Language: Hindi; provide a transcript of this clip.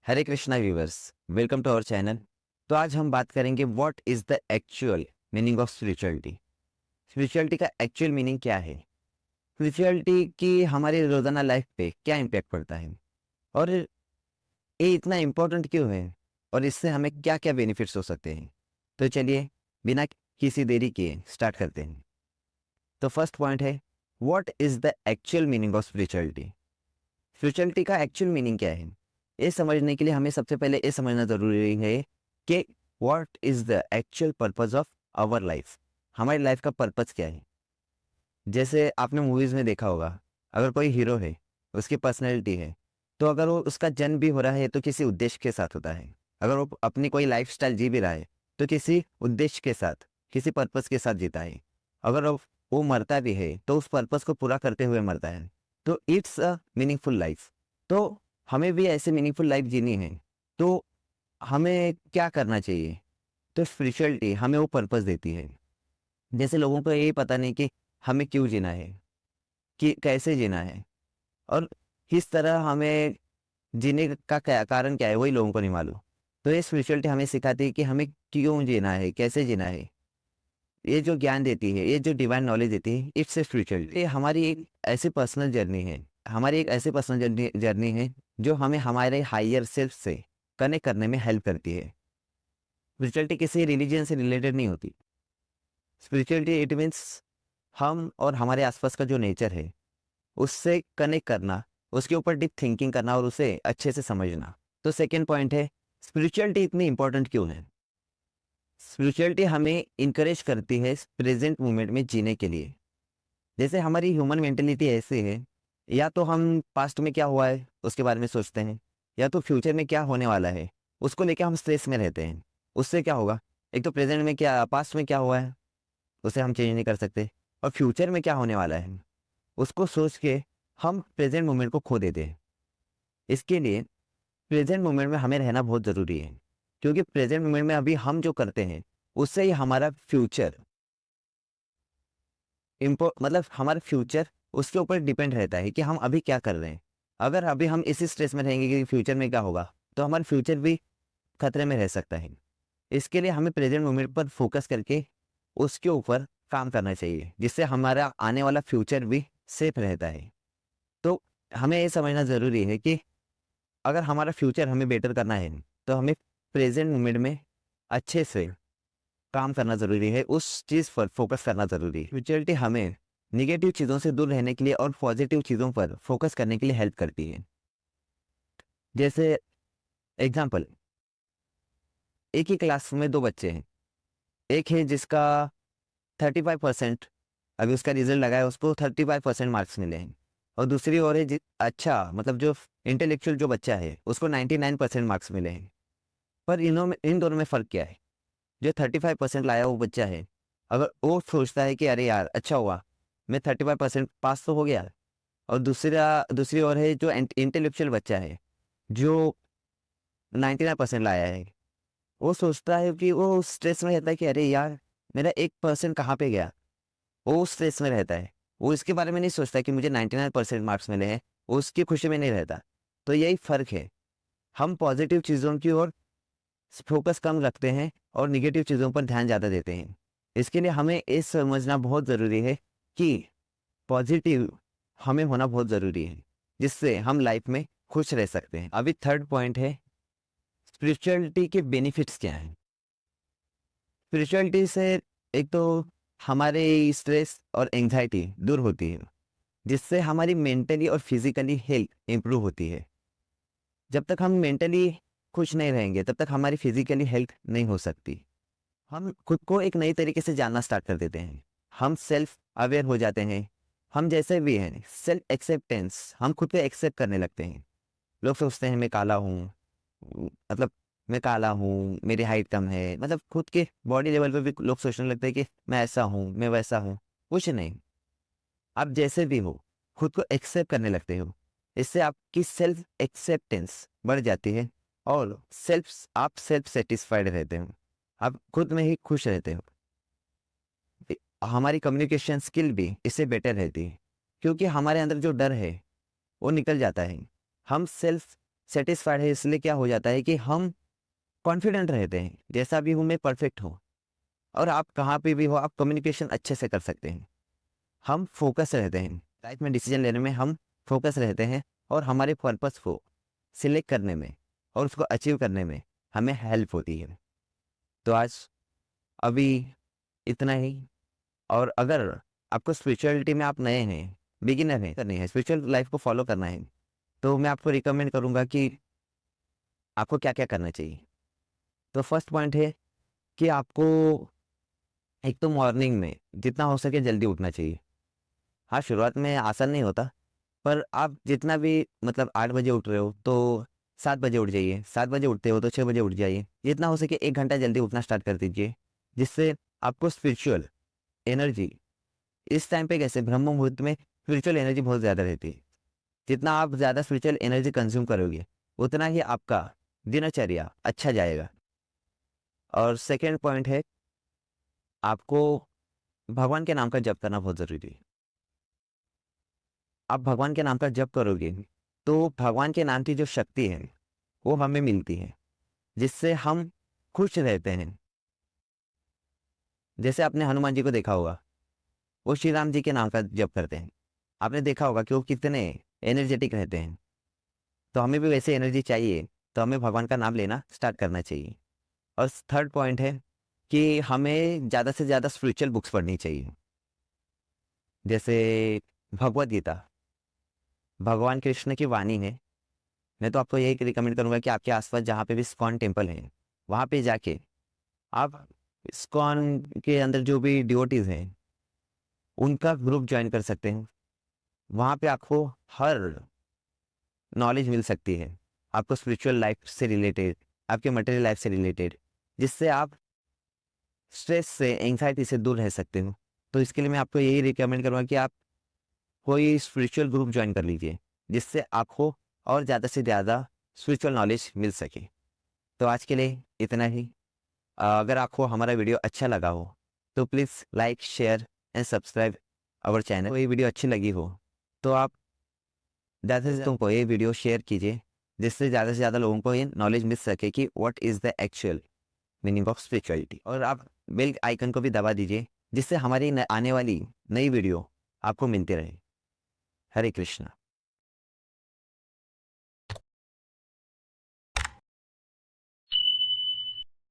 Hare Krishna viewers, welcome to our channel. तो आज हम बात करेंगे what is the actual meaning of spirituality. Spirituality का एक्चुअल मीनिंग क्या है? स्पिरिचुअलिटी की हमारी रोजाना लाइफ पे क्या इम्पैक्ट पड़ता है और ये इतना इम्पोर्टेंट क्यों है और इससे हमें क्या क्या बेनिफिट्स हो सकते हैं। तो चलिए बिना किसी देरी किए स्टार्ट करते हैं। तो फर्स्ट पॉइंट है, what is the actual meaning of spirituality. Spirituality का एक्चुअल मीनिंग क्या है, ये समझने के लिए हमें सबसे पहले ये समझना ज़रूरी है कि what is the actual purpose of our life. हमारी लाइफ का पर्पस क्या है। जैसे आपने मूवीज़ में देखा होगा, अगर कोई हीरो है, उसकी पर्सनैलिटी है, तो अगर वो उसका जन्म भी हो रहा है तो किसी उद्देश्य के साथ होता है। अगर वो अपनी कोई लाइफस्टाइल जी भी रहा है तो किसी उद्देश्य के साथ, किसी पर्पस के साथ जीता है। अगर वो मरता भी है तो उस पर्पस को पूरा करते हुए मरता है। तो इट्स अ मीनिंगफुल लाइफ। तो हमें भी ऐसे मीनिंगफुल लाइफ जीनी है, तो हमें क्या करना चाहिए? तो स्पिरिचुअलिटी हमें वो पर्पस देती है। जैसे लोगों को ये पता नहीं कि हमें क्यों जीना है, कि कैसे जीना है, और किस तरह हमें जीने का क्या कारण क्या है, वही लोगों को नहीं मालूम। तो ये स्पिरिचुअलिटी हमें सिखाती है कि हमें क्यों जीना है, कैसे जीना है। ये जो ज्ञान देती है, ये जो डिवाइन नॉलेज देती है, इट्स ए स्पिरिचुअलिटी। ये हमारी एक ऐसी पर्सनल जर्नी है, हमारी एक ऐसी पर्सनल जर्नी जर्नी है जो हमें हमारे हायर सेल्फ से कनेक्ट करने में हेल्प करती है। स्पिरिचुअलिटी किसी रिलीजन से रिलेटेड नहीं होती। स्पिरिचुअलिटी इट मीन्स हम और हमारे आसपास का जो नेचर है उससे कनेक्ट करना, उसके ऊपर डीप थिंकिंग करना और उसे अच्छे से समझना। तो सेकेंड पॉइंट है, स्पिरिचुअलिटी इतनी इंपॉर्टेंट क्यों है। स्पिरिचुअलिटी हमें इंकरेज करती है प्रेजेंट मोमेंट में जीने के लिए। जैसे हमारी ह्यूमन मेंटेलिटी ऐसी है, या तो हम पास्ट में क्या हुआ है उसके बारे में सोचते हैं, या तो फ्यूचर में क्या होने वाला है उसको लेकर हम स्ट्रेस में रहते हैं। उससे क्या होगा, एक तो प्रेजेंट में क्या, पास्ट में क्या हुआ है उसे हम चेंज नहीं कर सकते, और फ्यूचर में क्या होने वाला है उसको सोच के हम प्रेजेंट मोमेंट को खो देते हैं। इसके लिए प्रेजेंट मोमेंट में हमें रहना बहुत ज़रूरी है, क्योंकि प्रेजेंट मोमेंट में अभी हम जो करते हैं उससे ही हमारा फ्यूचर मतलब हमारा फ्यूचर उसके ऊपर डिपेंड रहता है कि हम अभी क्या कर रहे हैं। अगर अभी हम इसी स्ट्रेस में रहेंगे कि फ्यूचर में क्या होगा, तो हमारा फ्यूचर भी खतरे में रह सकता है। इसके लिए हमें प्रेजेंट मोमेंट पर फोकस करके उसके ऊपर काम करना चाहिए, जिससे हमारा आने वाला फ्यूचर भी सेफ रहता है। तो हमें ये समझना ज़रूरी है कि अगर हमारा फ्यूचर हमें बेटर करना है तो हमें प्रेजेंट मोमेंट में अच्छे से काम करना ज़रूरी है, उस चीज़ पर फोकस करना ज़रूरी है। स्पिरिचुअलिटी हमें निगेटिव चीज़ों से दूर रहने के लिए और पॉजिटिव चीज़ों पर फोकस करने के लिए हेल्प करती है। जैसे एग्जांपल, एक ही क्लास में दो बच्चे हैं। एक है जिसका 35%, अभी उसका रिजल्ट लगा है, उसको 35% मार्क्स मिले हैं, और दूसरी ओर है अच्छा मतलब जो इंटेलेक्चुअल जो बच्चा है उसको 99% मार्क्स मिले हैं। पर इन दोनों में फ़र्क क्या है? जो 35% लाया वो बच्चा है, अगर वो सोचता है कि अरे यार अच्छा हुआ, मैं 35% पास तो हो गया, और दूसरी ओर है जो इंटेलेक्चुअल बच्चा है जो 99% लाया है, वो सोचता है कि वो स्ट्रेस में रहता है कि अरे यार मेरा 1% कहाँ पे गया। वो स्ट्रेस में रहता है, वो इसके बारे में नहीं सोचता कि मुझे 99% मार्क्स मिले हैं, वो उसकी खुशी में नहीं रहता। तो यही फ़र्क है, हम पॉजिटिव चीज़ों की ओर फोकस कम रखते हैं और निगेटिव चीज़ों पर ध्यान ज़्यादा देते हैं। इसके लिए हमें ये समझना बहुत ज़रूरी है कि पॉजिटिव हमें होना बहुत ज़रूरी है, जिससे हम लाइफ में खुश रह सकते हैं। अभी थर्ड पॉइंट है, स्पिरिचुअलिटी के बेनिफिट्स क्या हैं। स्पिरिचुअलिटी से एक तो हमारे स्ट्रेस और एंग्जाइटी दूर होती है, जिससे हमारी मेंटली और फिजिकली हेल्थ इंप्रूव होती है। जब तक हम मेंटली खुश नहीं रहेंगे तब तक हमारी फिजिकली हेल्थ नहीं हो सकती। हम खुद को एक नई तरीके से जानना स्टार्ट कर देते हैं, हम सेल्फ अवेयर हो जाते हैं, हम जैसे भी हैं, सेल्फ एक्सेप्टेंस, हम खुद को एक्सेप्ट करने लगते हैं। लोग सोचते हैं मैं काला हूँ, मतलब मैं काला हूँ, मेरी हाइट कम है, मतलब खुद के बॉडी लेवल पे भी लोग सोचने लगते हैं कि मैं ऐसा हूँ, मैं वैसा हूँ। कुछ नहीं, आप जैसे भी हो खुद को एक्सेप्ट करने लगते हो। इससे आपकी सेल्फ एक्सेप्टेंस बढ़ जाती है और आप सेल्फ सेटिस्फाइड रहते हो, आप खुद में ही खुश रहते हो। हमारी कम्युनिकेशन स्किल भी इससे बेटर रहती है, क्योंकि हमारे अंदर जो डर है वो निकल जाता है। हम सेल्फ सेटिस्फाइड है इसलिए क्या हो जाता है कि हम कॉन्फिडेंट रहते हैं, जैसा भी हूँ मैं परफेक्ट हूँ। और आप कहाँ पे भी हो आप कम्युनिकेशन अच्छे से कर सकते हैं। हम फोकस रहते हैं, लाइफ में डिसीजन लेने में हम फोकस रहते हैं, और हमारे पर्पस को सिलेक्ट करने में और उसको अचीव करने में हमें हेल्प होती है। तो आज अभी इतना ही। और अगर आपको स्पिरिचुअलिटी में आप नए हैं, बिगिनर हैं, करनी है स्पिरिचुअल लाइफ को फॉलो करना है, तो मैं आपको रिकमेंड करूंगा कि आपको क्या क्या करना चाहिए। तो फर्स्ट पॉइंट है कि आपको एक तो मॉर्निंग में जितना हो सके जल्दी उठना चाहिए। हाँ, शुरुआत में आसान नहीं होता, पर आप जितना भी मतलब 8 बजे उठ रहे हो तो 7 बजे उठ जाइए, 7 बजे उठते हो तो 6 बजे उठ जाइए। जितना हो सके 1 घंटा जल्दी उठना स्टार्ट कर दीजिए, जिससे आपको स्पिरिचुअल एनर्जी इस टाइम पे कैसे ब्रह्म मुहूर्त में स्पिरिचुअल एनर्जी बहुत ज़्यादा रहती है। जितना आप ज़्यादा स्पिरिचुअल एनर्जी कंज्यूम करोगे उतना ही आपका दिनचर्या अच्छा जाएगा। और सेकेंड पॉइंट है, आपको भगवान के नाम का जप करना बहुत ज़रूरी है। आप भगवान के नाम का जप करोगे तो भगवान के नाम की जो शक्ति है वो हमें मिलती है, जिससे हम खुश रहते हैं। जैसे आपने हनुमान जी को देखा होगा, वो श्री राम जी के नाम का जप करते हैं। आपने देखा होगा कि वो कितने एनर्जेटिक रहते हैं। तो हमें भी वैसे एनर्जी चाहिए, तो हमें भगवान का नाम लेना स्टार्ट करना चाहिए। और थर्ड पॉइंट है कि हमें ज़्यादा से ज़्यादा स्पिरिचुअल बुक्स पढ़नी चाहिए, जैसे भगवद गीता भगवान कृष्ण की वाणी है। मैं तो आपको यही रिकमेंड करूंगा कि आपके आसपास जहाँ पे भी इस्कॉन टेम्पल है वहाँ पे जाके आप इस्कॉन के अंदर जो भी डिवोटीज हैं उनका ग्रुप ज्वाइन कर सकते हैं। वहाँ पे आपको हर नॉलेज मिल सकती है, आपको स्पिरिचुअल लाइफ से रिलेटेड, आपके मटेरियल लाइफ से रिलेटेड, जिससे आप स्ट्रेस से एंग्जाइटी से दूर रह सकते हो। तो इसके लिए मैं आपको यही रिकमेंड करूँगा कि आप कोई स्पिरिचुअल ग्रुप ज्वाइन कर लीजिए, जिससे आपको और ज़्यादा से ज़्यादा स्पिरिचुअल नॉलेज मिल सके। तो आज के लिए इतना ही। अगर आपको हमारा वीडियो अच्छा लगा हो तो please like share and subscribe our channel. तो ये वीडियो अच्छी लगी हो तो आप ज़्यादा से तुमको ये वीडियो शेयर कीजिए, जिससे ज़्यादा से ज़्यादा लोगों को ये नॉलेज मिल सके कि what is the actual meaning of spirituality. और आप बेल आइकन को भी दबा दीजिए, जिससे हमारी आने वाली नई वीडियो आपको मिलती रहे। हरे कृष्णा।